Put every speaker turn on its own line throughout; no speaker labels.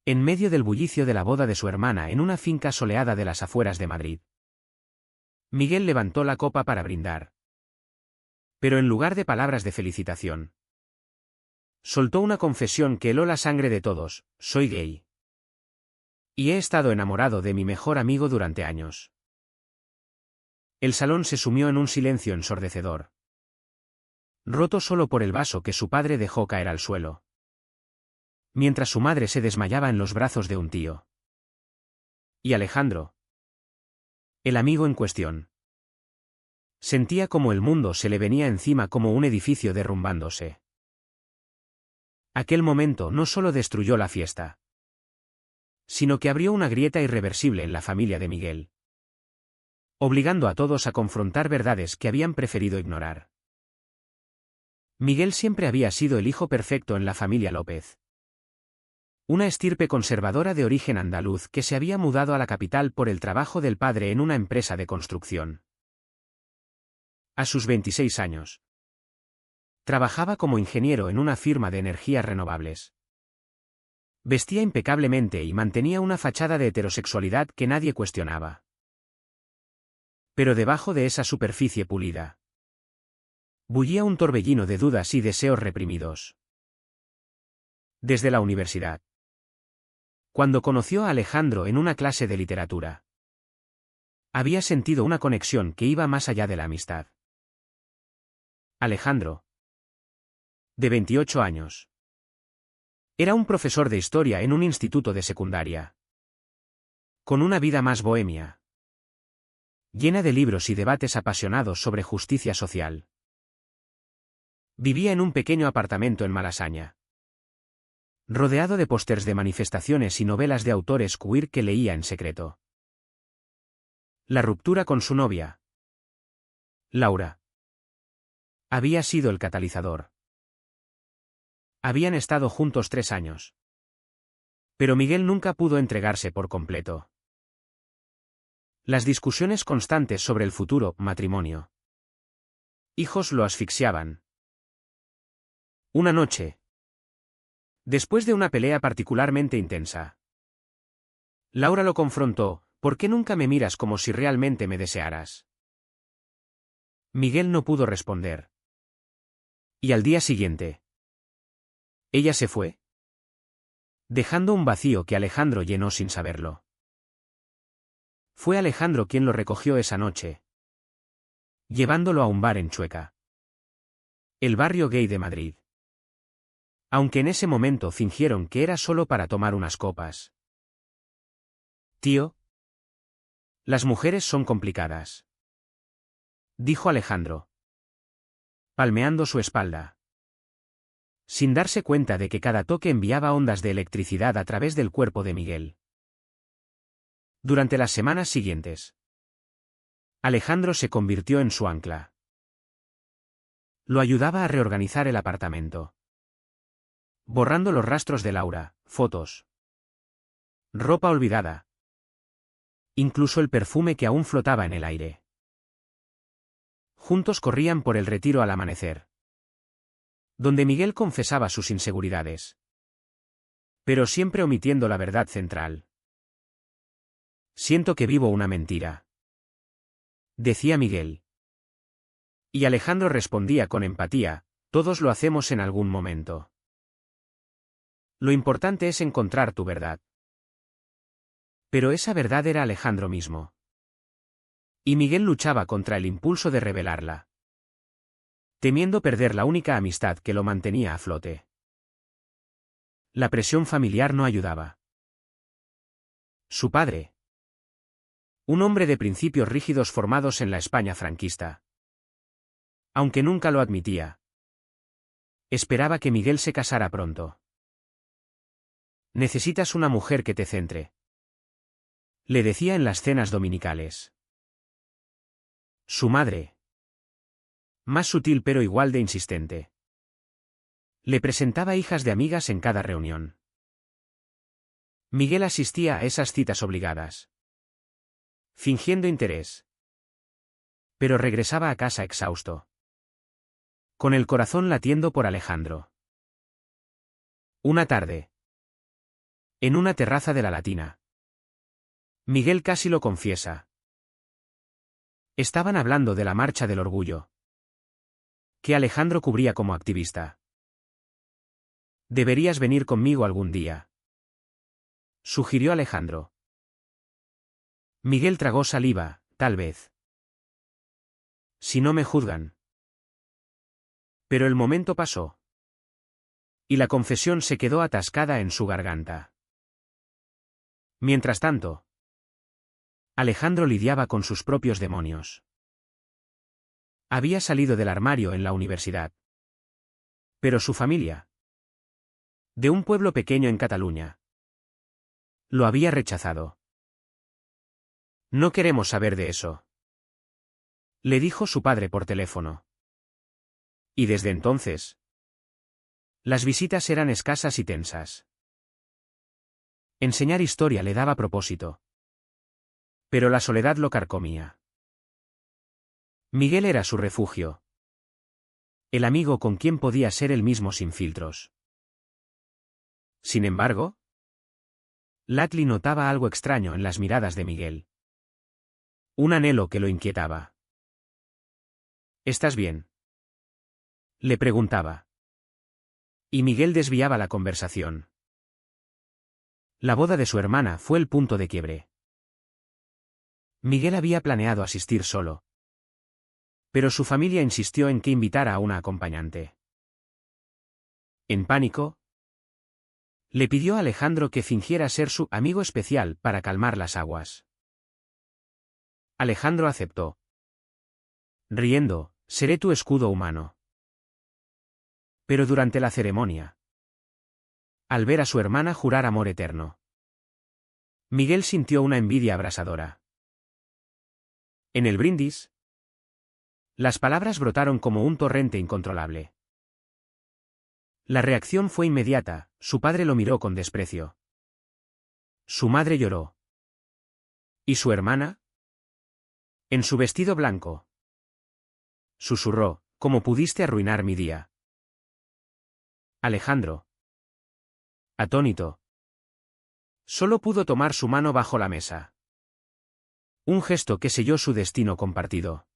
En medio del bullicio de la boda de su hermana en una finca soleada de las afueras de Madrid, Miguel levantó la copa para brindar. Pero en lugar de palabras de felicitación, soltó una confesión que heló la sangre de todos: soy gay. Y he estado enamorado de mi mejor amigo durante años. El salón se sumió en un silencio ensordecedor, roto solo por el vaso que su padre dejó caer al suelo, mientras su madre se desmayaba en los brazos de un tío. Y Alejandro, el amigo en cuestión, sentía como el mundo se le venía encima como un edificio derrumbándose. Aquel momento no solo destruyó la fiesta, sino que abrió una grieta irreversible en la familia de Miguel, obligando a todos a confrontar verdades que habían preferido ignorar. Miguel siempre había sido el hijo perfecto en la familia López. Una estirpe conservadora de origen andaluz que se había mudado a la capital por el trabajo del padre en una empresa de construcción. A sus 26 años, trabajaba como ingeniero en una firma de energías renovables. Vestía impecablemente y mantenía una fachada de heterosexualidad que nadie cuestionaba. Pero debajo de esa superficie pulida, bullía un torbellino de dudas y deseos reprimidos. Desde la universidad, cuando conoció a Alejandro en una clase de literatura, había sentido una conexión que iba más allá de la amistad. Alejandro, de 28 años, era un profesor de historia en un instituto de secundaria, con una vida más bohemia, llena de libros y debates apasionados sobre justicia social. Vivía en un pequeño apartamento en Malasaña, rodeado de pósters de manifestaciones y novelas de autores queer que leía en secreto. La ruptura con su novia, Laura, había sido el catalizador. Habían estado juntos 3 años. Pero Miguel nunca pudo entregarse por completo. Las discusiones constantes sobre el futuro matrimonio, hijos lo asfixiaban. Una noche, después de una pelea particularmente intensa, Laura lo confrontó: ¿por qué nunca me miras como si realmente me desearas? Miguel no pudo responder. Y al día siguiente, ella se fue, dejando un vacío que Alejandro llenó sin saberlo. Fue Alejandro quien lo recogió esa noche, llevándolo a un bar en Chueca, el barrio gay de Madrid. Aunque en ese momento fingieron que era solo para tomar unas copas. Tío, las mujeres son complicadas, dijo Alejandro, palmeando su espalda, sin darse cuenta de que cada toque enviaba ondas de electricidad a través del cuerpo de Miguel. Durante las semanas siguientes, Alejandro se convirtió en su ancla. Lo ayudaba a reorganizar el apartamento, borrando los rastros de Laura, fotos, ropa olvidada, incluso el perfume que aún flotaba en el aire. Juntos corrían por el Retiro al amanecer, donde Miguel confesaba sus inseguridades, pero siempre omitiendo la verdad central. Siento que vivo una mentira, decía Miguel. Y Alejandro respondía con empatía: todos lo hacemos en algún momento. Lo importante es encontrar tu verdad. Pero esa verdad era Alejandro mismo. Y Miguel luchaba contra el impulso de revelarla, temiendo perder la única amistad que lo mantenía a flote. La presión familiar no ayudaba. Su padre, un hombre de principios rígidos formados en la España franquista, aunque nunca lo admitía, esperaba que Miguel se casara pronto. Necesitas una mujer que te centre, le decía en las cenas dominicales. Su madre, más sutil pero igual de insistente, le presentaba hijas de amigas en cada reunión. Miguel asistía a esas citas obligadas, fingiendo interés, pero regresaba a casa exhausto, con el corazón latiendo por Alejandro. Una tarde, En una terraza de la Latina. Miguel casi lo confiesa. Estaban hablando de la Marcha del Orgullo, que Alejandro cubría como activista. Deberías venir conmigo algún día, sugirió Alejandro. Miguel tragó saliva, tal vez. Si no me juzgan. Pero el momento pasó. Y la confesión se quedó atascada en su garganta. Mientras tanto, Alejandro lidiaba con sus propios demonios. Había salido del armario en la universidad. Pero su familia, de un pueblo pequeño en Cataluña, lo había rechazado. No queremos saber de eso, le dijo su padre por teléfono. Y desde entonces, las visitas eran escasas y tensas. Enseñar historia le daba propósito. Pero la soledad lo carcomía. Miguel era su refugio. El amigo con quien podía ser él mismo sin filtros. Sin embargo, Latli notaba algo extraño en las miradas de Miguel. Un anhelo que lo inquietaba. ¿Estás bien?, le preguntaba. Y Miguel desviaba la conversación. La boda de su hermana fue el punto de quiebre. Miguel había planeado asistir solo. Pero su familia insistió en que invitara a una acompañante. En pánico, le pidió a Alejandro que fingiera ser su amigo especial para calmar las aguas. Alejandro aceptó. Riendo, seré tu escudo humano. Pero durante la ceremonia, al ver a su hermana jurar amor eterno, Miguel sintió una envidia abrasadora. En el brindis, las palabras brotaron como un torrente incontrolable. La reacción fue inmediata, su padre lo miró con desprecio. Su madre lloró. ¿Y su hermana? En su vestido blanco. Susurró, ¿cómo pudiste arruinar mi día? Alejandro, atónito, solo pudo tomar su mano bajo la mesa. Un gesto que selló su destino compartido.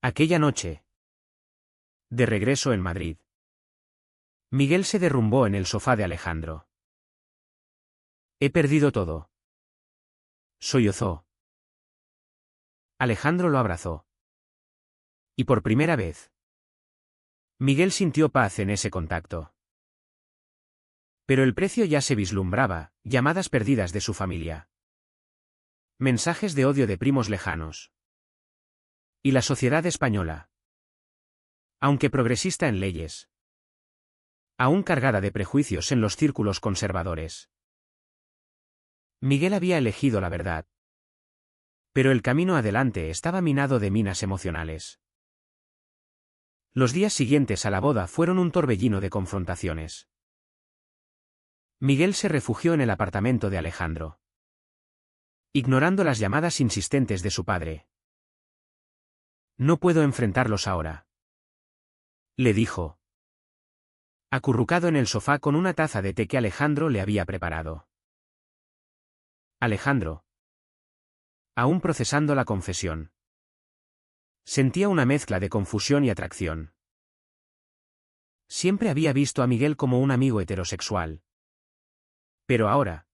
Aquella noche, de regreso en Madrid, Miguel se derrumbó en el sofá de Alejandro. He perdido todo, sollozó. Alejandro lo abrazó. Y por primera vez, Miguel sintió paz en ese contacto. Pero el precio ya se vislumbraba, llamadas perdidas de su familia. Mensajes de odio de primos lejanos. Y la sociedad española, aunque progresista en leyes, aún cargada de prejuicios en los círculos conservadores. Miguel había elegido la verdad. Pero el camino adelante estaba minado de minas emocionales. Los días siguientes a la boda fueron un torbellino de confrontaciones. Miguel se refugió en el apartamento de Alejandro, ignorando las llamadas insistentes de su padre. No puedo enfrentarlos ahora, le dijo, acurrucado en el sofá con una taza de té que Alejandro le había preparado. Alejandro, aún procesando la confesión, sentía una mezcla de confusión y atracción. Siempre había visto a Miguel como un amigo heterosexual. Pero ahora,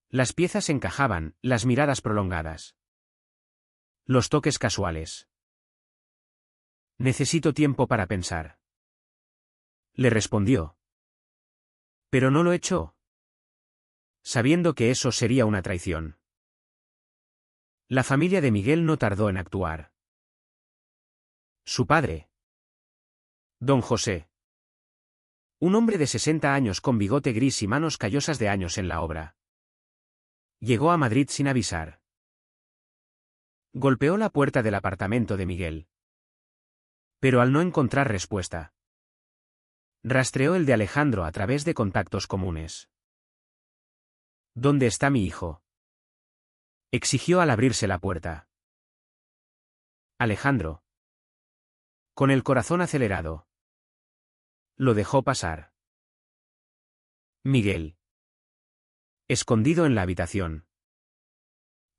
las piezas encajaban, las miradas prolongadas, los toques casuales. Necesito tiempo para pensar, le respondió. Pero no lo echó, sabiendo que eso sería una traición. La familia de Miguel no tardó en actuar. Su padre, don José, un hombre de 60 años con bigote gris y manos callosas de años en la obra, llegó a Madrid sin avisar. Golpeó la puerta del apartamento de Miguel. Pero al no encontrar respuesta, rastreó el de Alejandro a través de contactos comunes. ¿Dónde está mi hijo?, exigió al abrirse la puerta. Alejandro, con el corazón acelerado, lo dejó pasar. Miguel. Escondido en la habitación.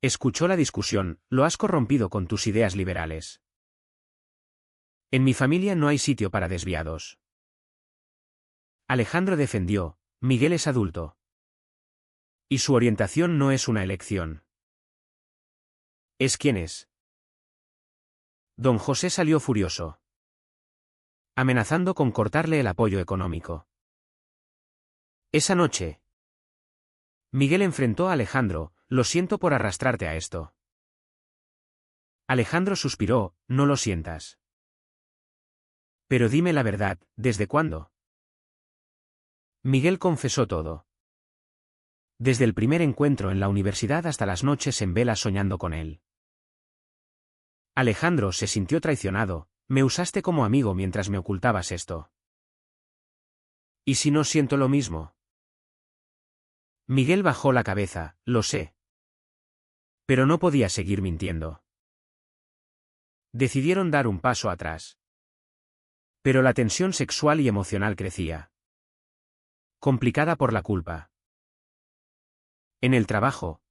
Escuchó la discusión, lo has corrompido con tus ideas liberales. En mi familia no hay sitio para desviados. Alejandro defendió, Miguel es adulto. Y su orientación no es una elección. ¿Es quién es? Don José salió furioso, amenazando con cortarle el apoyo económico. Esa noche, Miguel enfrentó a Alejandro, lo siento por arrastrarte a esto. Alejandro suspiró, no lo sientas. Pero dime la verdad, ¿desde cuándo? Miguel confesó todo. Desde el primer encuentro en la universidad hasta las noches en vela soñando con él. Alejandro se sintió traicionado, me usaste como amigo mientras me ocultabas esto. ¿Y si no siento lo mismo? Miguel bajó la cabeza, lo sé. Pero no podía seguir mintiendo. Decidieron dar un paso atrás. Pero la tensión sexual y emocional crecía. Complicada por la culpa. En el trabajo,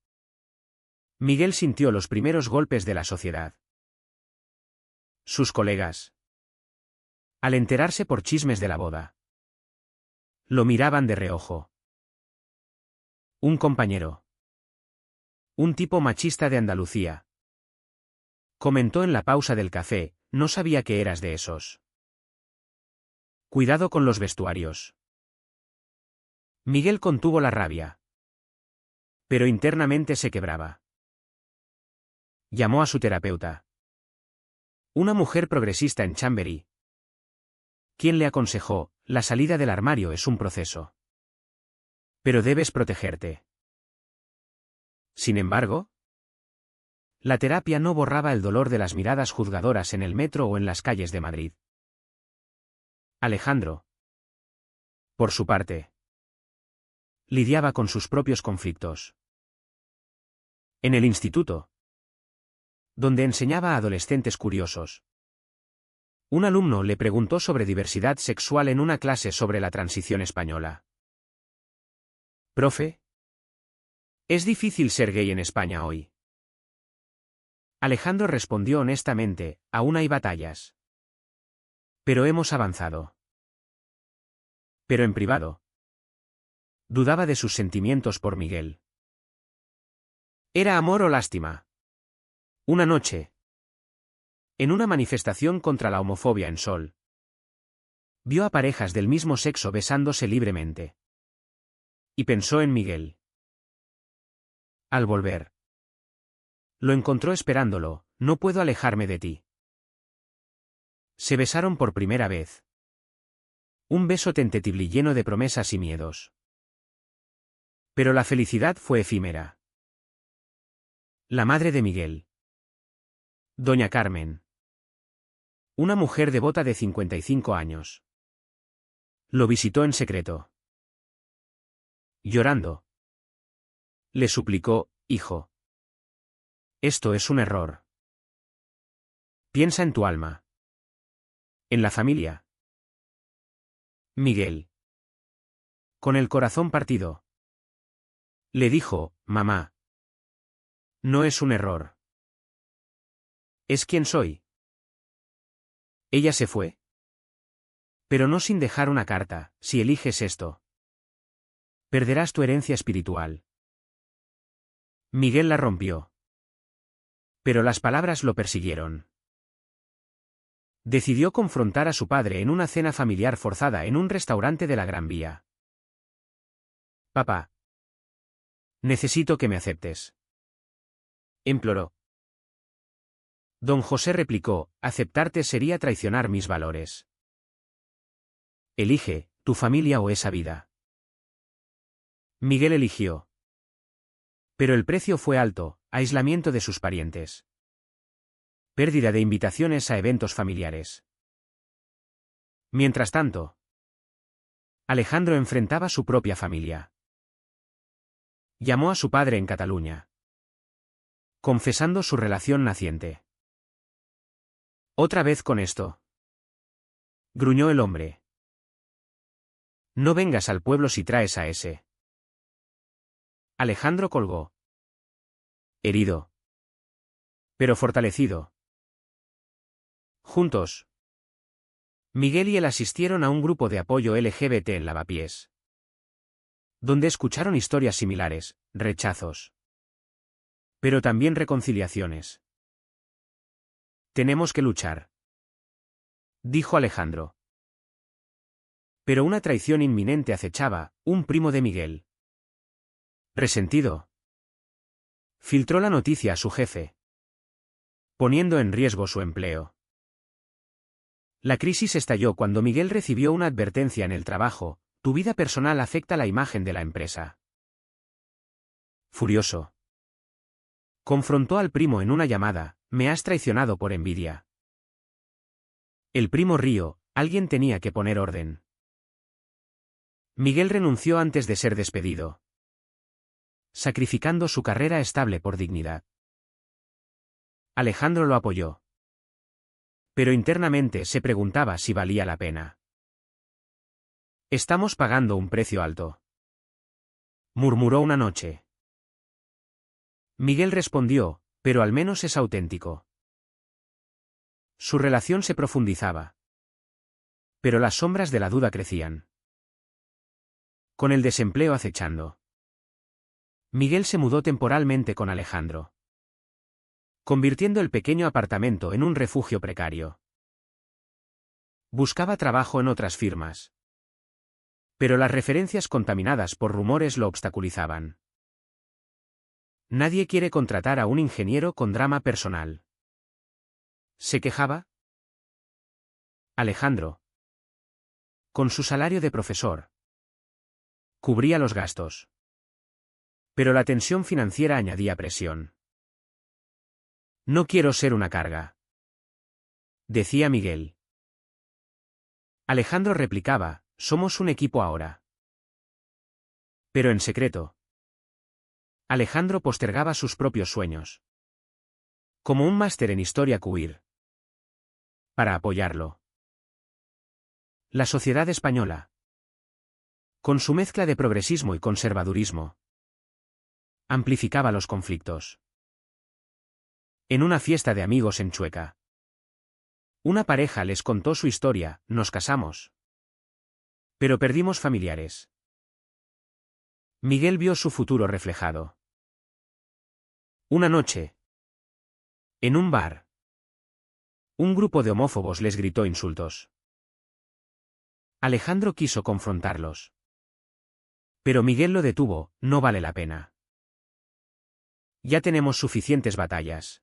Miguel sintió los primeros golpes de la sociedad. Sus colegas, al enterarse por chismes de la boda, lo miraban de reojo. Un compañero, un tipo machista de Andalucía, comentó en la pausa del café, no sabía que eras de esos. Cuidado con los vestuarios. Miguel contuvo la rabia, pero internamente se quebraba. Llamó a su terapeuta. Una mujer progresista en Chamberí, quien le aconsejó, la salida del armario es un proceso. Pero debes protegerte. Sin embargo, la terapia no borraba el dolor de las miradas juzgadoras en el metro o en las calles de Madrid. Alejandro, por su parte, lidiaba con sus propios conflictos. En el instituto, donde enseñaba a adolescentes curiosos, un alumno le preguntó sobre diversidad sexual en una clase sobre la transición española. Profe, ¿es difícil ser gay en España hoy? Alejandro respondió honestamente, aún hay batallas. Pero hemos avanzado. Pero en privado, dudaba de sus sentimientos por Miguel. ¿Era amor o lástima? Una noche, en una manifestación contra la homofobia en Sol, vio a parejas del mismo sexo besándose libremente. Y pensó en Miguel. Al volver, lo encontró esperándolo, no puedo alejarme de ti. Se besaron por primera vez. Un beso tentativo lleno de promesas y miedos. Pero la felicidad fue efímera. La madre de Miguel, doña Carmen, una mujer devota de 55 años, lo visitó en secreto. Llorando, le suplicó, hijo. Esto es un error. Piensa en tu alma. En la familia. Miguel, con el corazón partido, le dijo, mamá. No es un error. Es quien soy. Ella se fue. Pero no sin dejar una carta, si eliges esto, perderás tu herencia espiritual. Miguel la rompió. Pero las palabras lo persiguieron. Decidió confrontar a su padre en una cena familiar forzada en un restaurante de la Gran Vía. Papá. Necesito que me aceptes. Imploró. Don José replicó, aceptarte sería traicionar mis valores. Elige, tu familia o esa vida. Miguel eligió. Pero el precio fue alto, aislamiento de sus parientes. Pérdida de invitaciones a eventos familiares. Mientras tanto, Alejandro enfrentaba su propia familia. Llamó a su padre en Cataluña, confesando su relación naciente. Otra vez con esto, gruñó el hombre. No vengas al pueblo si traes a ese. Alejandro colgó. Herido. Pero fortalecido. Juntos. Miguel y él asistieron a un grupo de apoyo LGBT en Lavapiés, donde escucharon historias similares, rechazos, pero también reconciliaciones. Tenemos que luchar, dijo Alejandro. Pero una traición inminente acechaba, un primo de Miguel. Resentido, filtró la noticia a su jefe, poniendo en riesgo su empleo. La crisis estalló cuando Miguel recibió una advertencia en el trabajo: tu vida personal afecta la imagen de la empresa. Furioso, confrontó al primo en una llamada: me has traicionado por envidia. El primo rió: alguien tenía que poner orden. Miguel renunció antes de ser despedido, sacrificando su carrera estable por dignidad. Alejandro lo apoyó, pero internamente se preguntaba si valía la pena. Estamos pagando un precio alto, murmuró una noche. Miguel respondió: pero al menos es auténtico. Su relación se profundizaba, pero las sombras de la duda crecían. Con el desempleo acechando, Miguel se mudó temporalmente con Alejandro, convirtiendo el pequeño apartamento en un refugio precario. Buscaba trabajo en otras firmas, pero las referencias contaminadas por rumores lo obstaculizaban. Nadie quiere contratar a un ingeniero con drama personal, ¿se quejaba? Alejandro, con su salario de profesor, cubría los gastos, pero la tensión financiera añadía presión. No quiero ser una carga, decía Miguel. Alejandro replicaba: somos un equipo ahora. Pero en secreto, Alejandro postergaba sus propios sueños, como un máster en historia queer, para apoyarlo. La sociedad española, con su mezcla de progresismo y conservadurismo, amplificaba los conflictos. En una fiesta de amigos en Chueca, una pareja les contó su historia: nos casamos, pero perdimos familiares. Miguel vio su futuro reflejado. Una noche, en un bar, un grupo de homófobos les gritó insultos. Alejandro quiso confrontarlos, pero Miguel lo detuvo: no vale la pena. Ya tenemos suficientes batallas.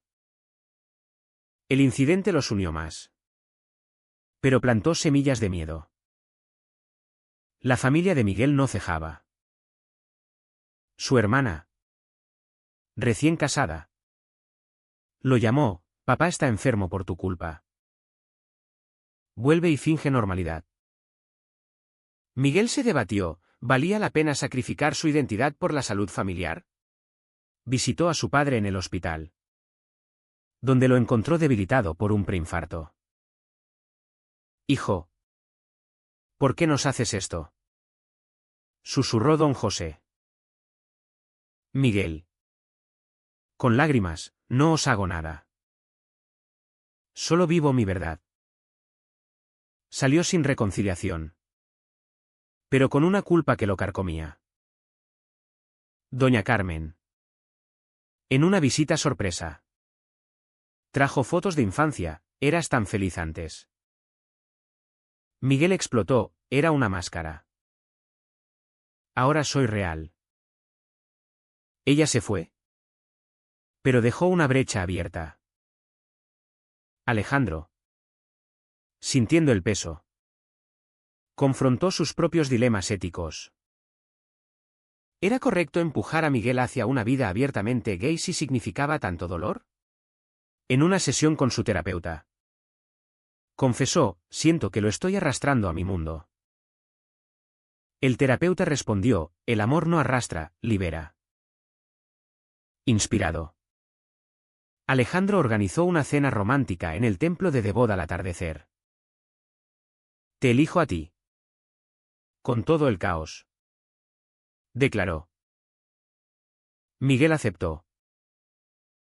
El incidente los unió más, pero plantó semillas de miedo. La familia de Miguel no cejaba. Su hermana, recién casada, lo llamó: papá está enfermo por tu culpa. Vuelve y finge normalidad. Miguel se debatió: ¿valía la pena sacrificar su identidad por la salud familiar? Visitó a su padre en el hospital, donde lo encontró debilitado por un preinfarto. Hijo, ¿por qué nos haces esto?, susurró don José. Miguel, con lágrimas: no os hago nada. Solo vivo mi verdad. Salió sin reconciliación, pero con una culpa que lo carcomía. Doña Carmen, en una visita sorpresa, trajo fotos de infancia: eras tan feliz antes. Miguel explotó: era una máscara. Ahora soy real. Ella se fue, pero dejó una brecha abierta. Alejandro, sintiendo el peso, confrontó sus propios dilemas éticos. ¿Era correcto empujar a Miguel hacia una vida abiertamente gay si significaba tanto dolor? En una sesión con su terapeuta, confesó: siento que lo estoy arrastrando a mi mundo. El terapeuta respondió: el amor no arrastra, libera. Inspirado, Alejandro organizó una cena romántica en el templo de Devot al atardecer. Te elijo a ti, Con todo el caos. Declaró. Miguel aceptó.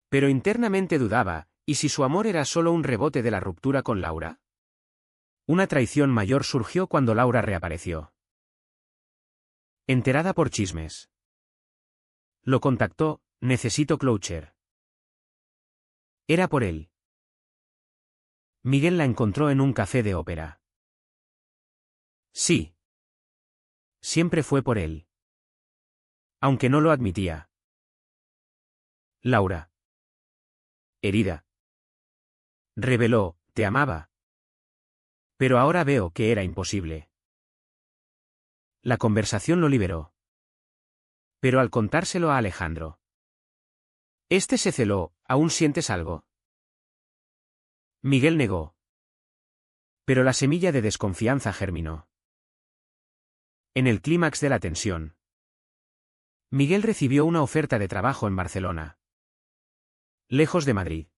Pero internamente dudaba, ¿y si su amor era solo un rebote de la ruptura con Laura? Una traición mayor surgió cuando Laura reapareció. Enterada por chismes. Lo contactó, necesito closure. Era por él. Miguel la encontró en un café de ópera. Sí. Siempre fue por él. Aunque no lo admitía. Laura. Herida. Reveló, te amaba. Pero ahora veo que era imposible. La conversación lo liberó. Pero al contárselo a Alejandro. Este se celó, ¿aún sientes algo? Miguel negó. Pero la semilla de desconfianza germinó. En el clímax de la tensión. Miguel recibió una oferta de trabajo en Barcelona. Lejos de Madrid.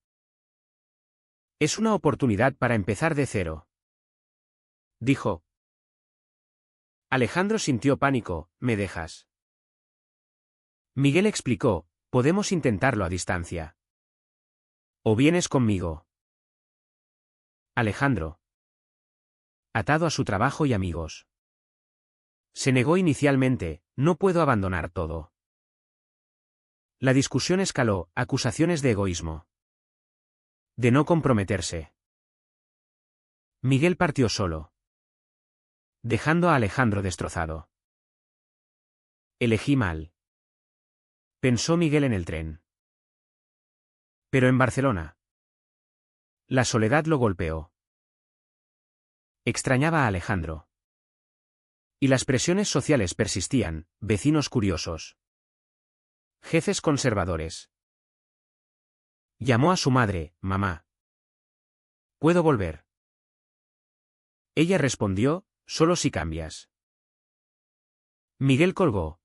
Es una oportunidad para empezar de cero. Dijo. Alejandro sintió pánico, ¿me dejas? Miguel explicó, podemos intentarlo a distancia. ¿O vienes conmigo? Alejandro. Atado a su trabajo y amigos. Se negó inicialmente, no puedo abandonar todo. La discusión escaló, acusaciones de egoísmo. De no comprometerse. Miguel partió solo. Dejando a Alejandro destrozado. Elegí mal. Pensó Miguel en el tren. Pero en Barcelona. La soledad lo golpeó. Extrañaba a Alejandro. Y las presiones sociales persistían, vecinos curiosos. Jefes conservadores. Llamó a su madre, mamá. ¿Puedo volver? Ella respondió, solo si cambias. Miguel colgó.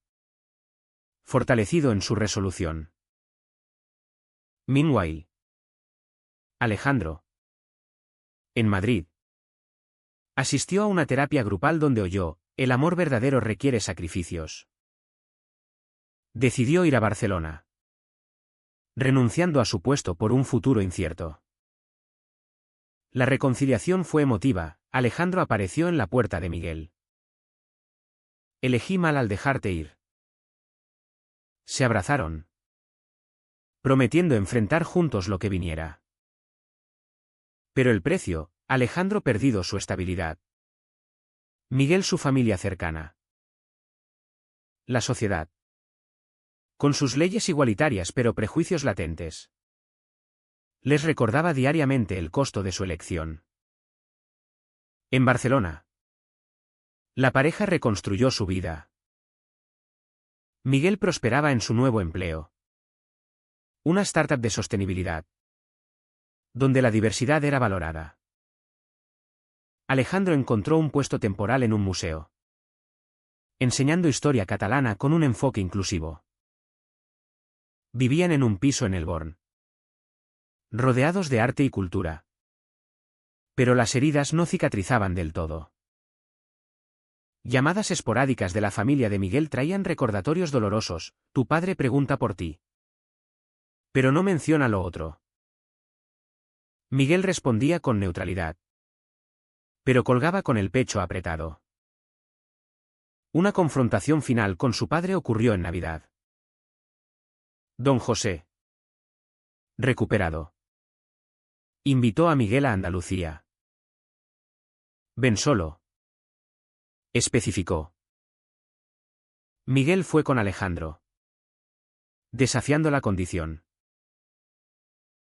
Fortalecido en su resolución. Meanwhile. Alejandro. En Madrid. Asistió a una terapia grupal donde oyó, el amor verdadero requiere sacrificios. Decidió ir a Barcelona. Renunciando a su puesto por un futuro incierto. La reconciliación fue emotiva, Alejandro apareció en la puerta de Miguel. Elegí mal al dejarte ir. Se abrazaron. Prometiendo enfrentar juntos lo que viniera. Pero el precio, Alejandro perdido su estabilidad. Miguel su familia cercana. La sociedad. Con sus leyes igualitarias pero prejuicios latentes. Les recordaba diariamente el costo de su elección. En Barcelona. La pareja reconstruyó su vida. Miguel prosperaba en su nuevo empleo. Una startup de sostenibilidad. Donde la diversidad era valorada. Alejandro encontró un puesto temporal en un museo. Enseñando historia catalana con un enfoque inclusivo. Vivían en un piso en El Born. Rodeados de arte y cultura. Pero las heridas no cicatrizaban del todo. Llamadas esporádicas de la familia de Miguel traían recordatorios dolorosos, tu padre pregunta por ti. Pero no menciona lo otro. Miguel respondía con neutralidad. Pero colgaba con el pecho apretado. Una confrontación final con su padre ocurrió en Navidad. Don José. Recuperado. Invitó a Miguel a Andalucía. Ven solo. Especificó. Miguel fue con Alejandro. Desafiando la condición.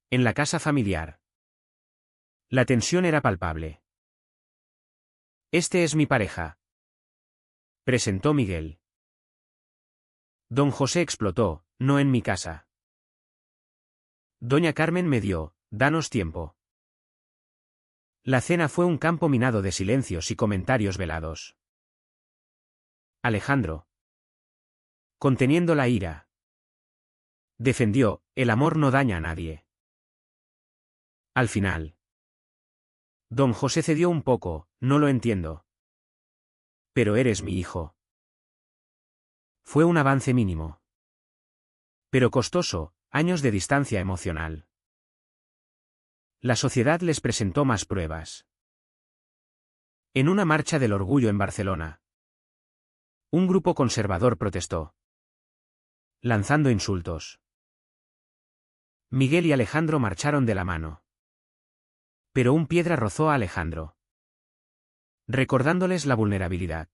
En la casa familiar. La tensión era palpable. Este es mi pareja. Presentó Miguel. Don José explotó, no en mi casa. Doña Carmen me dio, danos tiempo. La cena fue un campo minado de silencios y comentarios velados. Alejandro. Conteniendo la ira. Defendió, el amor no daña a nadie. Al final. Don José cedió un poco, no lo entiendo. Pero eres mi hijo. Fue un avance mínimo. Pero costoso, años de distancia emocional. La sociedad les presentó más pruebas. En una marcha del orgullo en Barcelona, un grupo conservador protestó, lanzando insultos. Miguel y Alejandro marcharon de la mano. Pero un piedra rozó a Alejandro, recordándoles la vulnerabilidad.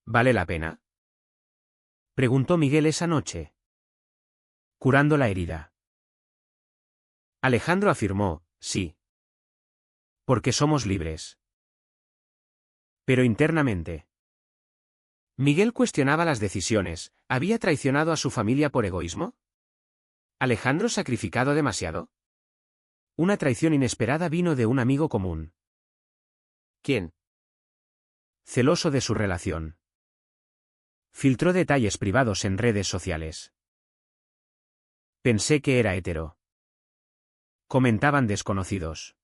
¿Vale la pena?, preguntó Miguel esa noche, curando la herida. Alejandro afirmó, sí. Porque somos libres. Pero internamente, Miguel cuestionaba las decisiones. ¿Había traicionado a su familia por egoísmo? ¿Alejandro sacrificado demasiado? Una traición inesperada vino de un amigo común. ¿Quién? Celoso de su relación. Filtró detalles privados en redes sociales. Pensé que era hetero, comentaban desconocidos.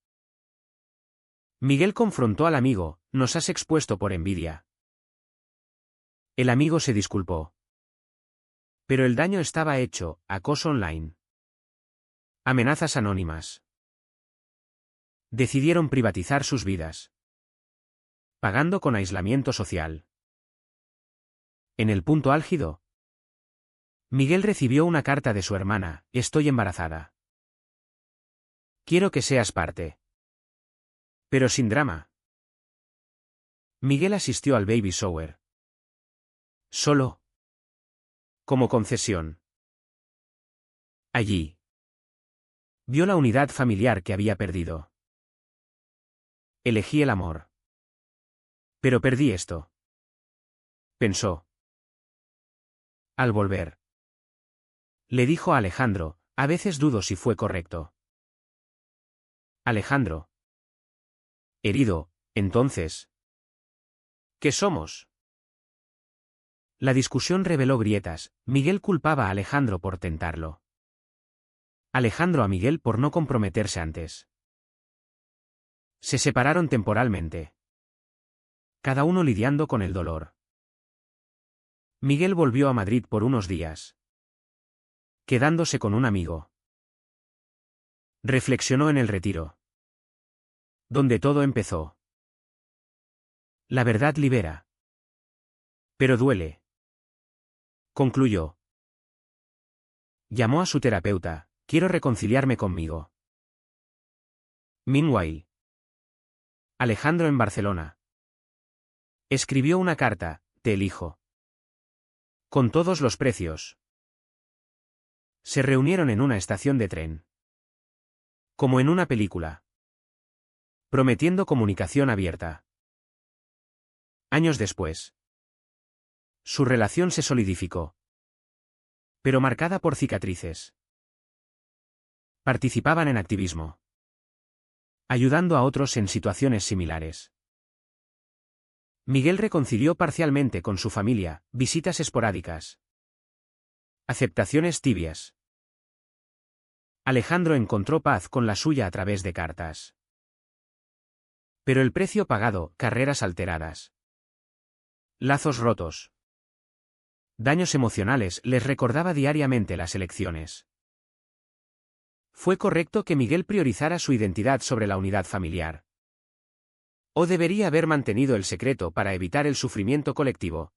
Miguel confrontó al amigo, nos has expuesto por envidia. El amigo se disculpó. Pero el daño estaba hecho, acoso online. Amenazas anónimas. Decidieron privatizar sus vidas, pagando con aislamiento social. En el punto álgido, Miguel recibió una carta de su hermana, estoy embarazada. Quiero que seas parte. Pero sin drama. Miguel asistió al baby shower. Solo. Como concesión. Allí. Vio la unidad familiar que había perdido. Elegí el amor. Pero perdí esto. Pensó. Al volver, le dijo a Alejandro, a veces dudo si fue correcto. Alejandro. Herido, entonces. ¿Qué somos? La discusión reveló grietas. Miguel culpaba a Alejandro por tentarlo. Alejandro a Miguel por no comprometerse antes. Se separaron temporalmente, cada uno lidiando con el dolor. Miguel volvió a Madrid por unos días, quedándose con un amigo. Reflexionó en el retiro, donde todo empezó. La verdad libera. Pero duele. Concluyó. Llamó a su terapeuta, quiero reconciliarme conmigo. Meanwhile, Alejandro en Barcelona. Escribió una carta, te elijo. Con todos los precios. Se reunieron en una estación de tren. Como en una película. Prometiendo comunicación abierta. Años después, su relación se solidificó, pero marcada por cicatrices. Participaban en activismo, ayudando a otros en situaciones similares. Miguel reconcilió parcialmente con su familia, visitas esporádicas. Aceptaciones tibias. Alejandro encontró paz con la suya a través de cartas. Pero el precio pagado, carreras alteradas. Lazos rotos. Daños emocionales, les recordaba diariamente las elecciones. ¿Fue correcto que Miguel priorizara su identidad sobre la unidad familiar? ¿O debería haber mantenido el secreto para evitar el sufrimiento colectivo?